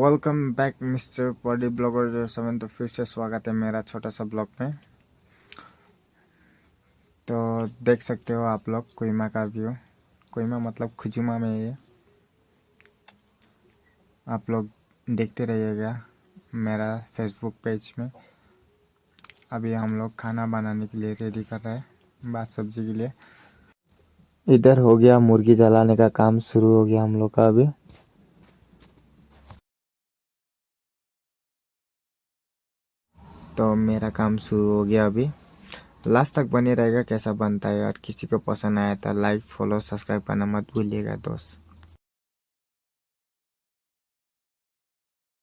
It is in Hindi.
Welcome back mister body blogger 07। तो फिर से स्वागत है मेरा छोटा सा ब्लॉग में। तो देख सकते हो आप लोग कोहिमा का व्यू। कोहिमा मतलब खुजुमा में ये आप लोग देखते रहिएगा मेरा फेसबुक पेज में। अभी हम लोग खाना बनाने के लिए रेडी कर रहे हैं, बात सब्जी के लिए। इधर हो गया मुर्गी जलाने का काम शुरू हो गया हम लोग का अभी। तो मेरा काम शुरू हो गया अभी। लास्ट तक बने रहेगा कैसा बनता है। और किसी को पसंद आया तो लाइक फॉलो सब्सक्राइब करना मत भूलिएगा दोस्त।